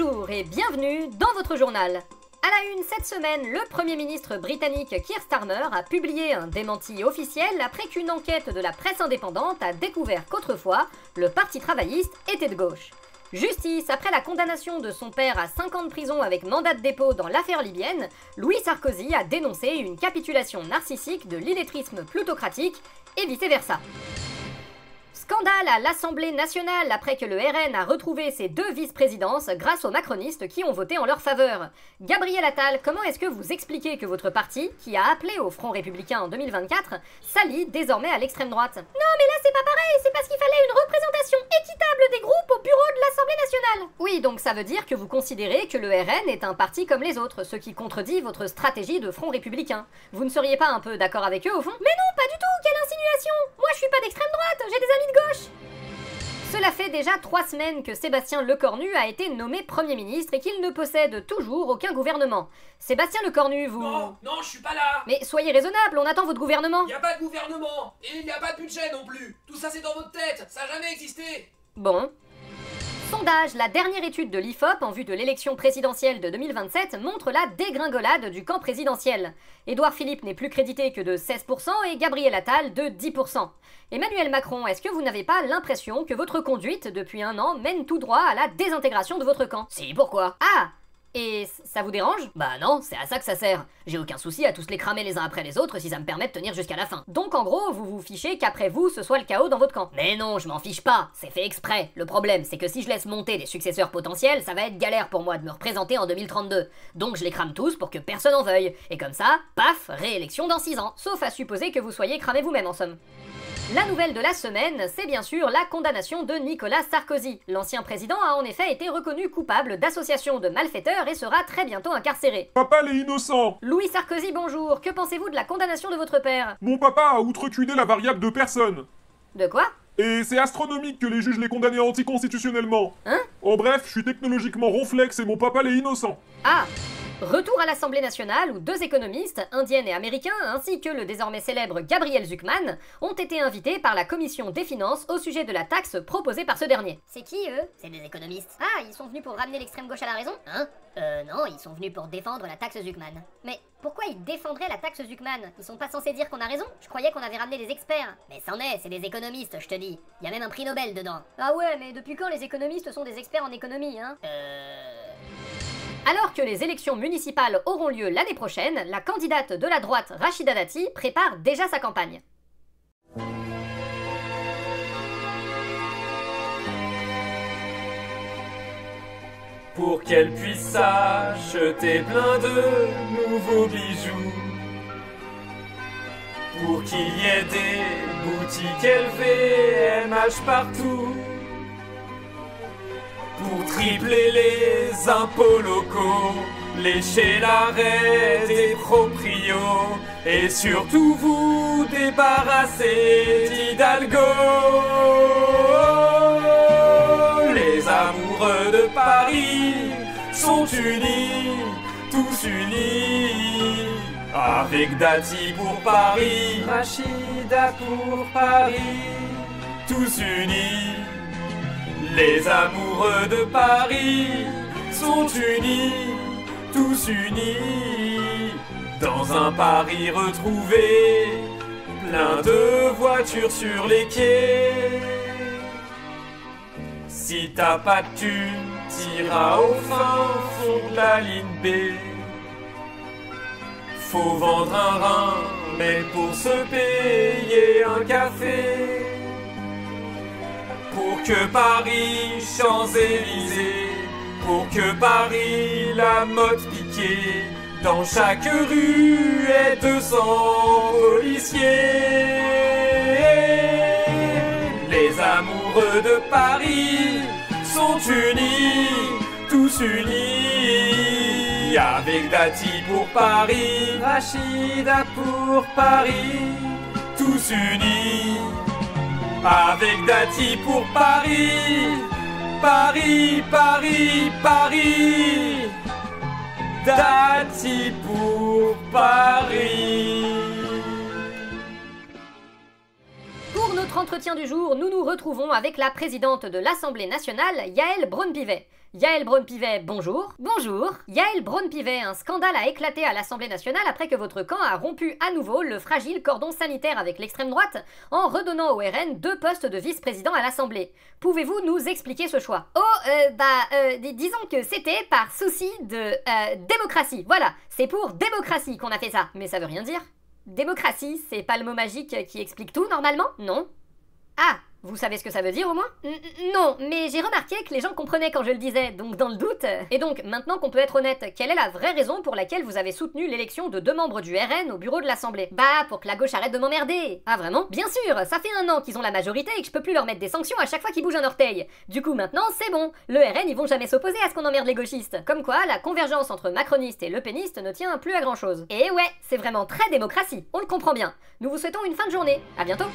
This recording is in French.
Bonjour et bienvenue dans votre journal. À la une cette semaine, le Premier ministre britannique Keir Starmer a publié un démenti officiel après qu'une enquête de la presse indépendante a découvert qu'autrefois, le Parti travailliste était de gauche. Justice, après la condamnation de son père à 5 ans de prison avec mandat de dépôt dans l'affaire libyenne, Louis Sarkozy a dénoncé une capitulation narcissique de l'illettrisme plutocratique et vice-versa. Scandale à l'Assemblée nationale après que le RN a retrouvé ses 2 vice-présidences grâce aux macronistes qui ont voté en leur faveur. Gabriel Attal, comment est-ce que vous expliquez que votre parti, qui a appelé au Front républicain en 2024, s'allie désormais à l'extrême droite? Non mais là c'est pas pareil, c'est parce qu'il fallait une représentation équitable des groupes au bureau de l'Assemblée nationale. Oui, donc ça veut dire que vous considérez que le RN est un parti comme les autres, ce qui contredit votre stratégie de Front républicain. Vous ne seriez pas un peu d'accord avec eux au fond? Mais non, pas du tout, quelle insinuation! Moi je suis pas d'extrême droite, j'ai des amis de gauche. Cela fait déjà 3 semaines que Sébastien Lecornu a été nommé Premier ministre et qu'il ne possède toujours aucun gouvernement. Sébastien Lecornu, vous... Non, je suis pas là. Mais soyez raisonnable, on attend votre gouvernement. Y a pas de gouvernement, et il y a pas de budget non plus. Tout ça c'est dans votre tête, ça a jamais existé. Bon. Sondage, la dernière étude de l'IFOP en vue de l'élection présidentielle de 2027 montre la dégringolade du camp présidentiel. Édouard Philippe n'est plus crédité que de 16% et Gabriel Attal de 10%. Emmanuel Macron, est-ce que vous n'avez pas l'impression que votre conduite depuis 1 an mène tout droit à la désintégration de votre camp? Si, pourquoi? Ah! Et ça vous dérange? Bah non, c'est à ça que ça sert. J'ai aucun souci à tous les cramer les uns après les autres si ça me permet de tenir jusqu'à la fin. Donc en gros, vous vous fichez qu'après vous, ce soit le chaos dans votre camp. Mais non, je m'en fiche pas, c'est fait exprès. Le problème, c'est que si je laisse monter des successeurs potentiels, ça va être galère pour moi de me représenter en 2032. Donc je les crame tous pour que personne en veuille. Et comme ça, paf, réélection dans 6 ans. Sauf à supposer que vous soyez cramé vous-même en somme. La nouvelle de la semaine, c'est bien sûr la condamnation de Nicolas Sarkozy. L'ancien président a en effet été reconnu coupable d'association de malfaiteurs et sera très bientôt incarcéré. Papa l'est innocent. Louis Sarkozy, bonjour. Que pensez-vous de la condamnation de votre père? Mon papa a outreculé la variable de personne. De quoi? Et c'est astronomique que les juges l'aient condamné anticonstitutionnellement. Hein? En bref, je suis technologiquement ronflex et mon papa l'est innocent. Ah! Retour à l'Assemblée nationale où 2 économistes, indiens et américains, ainsi que le désormais célèbre Gabriel Zucman, ont été invités par la Commission des finances au sujet de la taxe proposée par ce dernier. C'est qui, eux? C'est des économistes. Ah, ils sont venus pour ramener l'extrême gauche à la raison? Hein? Non, ils sont venus pour défendre la taxe Zucman. Mais pourquoi ils défendraient la taxe Zucman? Ils sont pas censés dire qu'on a raison? Je croyais qu'on avait ramené des experts. Mais c'en est, c'est des économistes, je te dis. Y a même un prix Nobel dedans. Ah ouais, mais depuis quand les économistes sont des experts en économie, hein? Alors que les élections municipales auront lieu l'année prochaine, la candidate de la droite Rachida Dati prépare déjà sa campagne. Pour qu'elle puisse s'acheter plein de nouveaux bijoux, pour qu'il y ait des boutiques LVMH partout, pour tripler les impôts locaux, lécher l'arrêt des proprios, et surtout vous débarrasser d'Hidalgo. Les amoureux de Paris sont unis, tous unis, avec Dati pour Paris, Rachida pour Paris, tous unis. Les amoureux de Paris sont unis, tous unis, dans un Paris retrouvé, plein de voitures sur les quais. Si t'as pas de thune, t'iras au fin fond de la ligne B. Faut vendre un rein, mais pour se payer un café. Pour que Paris, Champs-Élysées, pour que Paris, la mode piquée, dans chaque rue est 200 policiers. Les amoureux de Paris sont unis, tous unis, avec Dati pour Paris, Rachida pour Paris, tous unis. Avec Dati pour Paris, Paris, Paris, Paris, Dati pour Paris. Pour notre entretien du jour, nous nous retrouvons avec la présidente de l'Assemblée nationale, Yaël Braun-Pivet. Yaël Braun-Pivet, bonjour. Bonjour. Yaël Braun-Pivet, un scandale a éclaté à l'Assemblée nationale après que votre camp a rompu à nouveau le fragile cordon sanitaire avec l'extrême droite en redonnant au RN 2 postes de vice-président à l'Assemblée. Pouvez-vous nous expliquer ce choix? Disons que c'était par souci de démocratie. Voilà, c'est pour démocratie qu'on a fait ça. Mais ça veut rien dire. Démocratie, c'est pas le mot magique qui explique tout normalement? Non? Ah, vous savez ce que ça veut dire au moins? Non, mais j'ai remarqué que les gens comprenaient quand je le disais, donc dans le doute... Et donc, maintenant qu'on peut être honnête, quelle est la vraie raison pour laquelle vous avez soutenu l'élection de 2 membres du RN au bureau de l'Assemblée? Bah, pour que la gauche arrête de m'emmerder. Ah vraiment? Bien sûr, ça fait 1 an qu'ils ont la majorité et que je peux plus leur mettre des sanctions à chaque fois qu'ils bougent un orteil. Du coup, maintenant, c'est bon. Le RN, ils vont jamais s'opposer à ce qu'on emmerde les gauchistes. Comme quoi, la convergence entre macronistes et lepénistes ne tient plus à grand chose. Et ouais, c'est vraiment très démocratie, on le comprend bien. Nous vous souhaitons une fin de journée. À bientôt.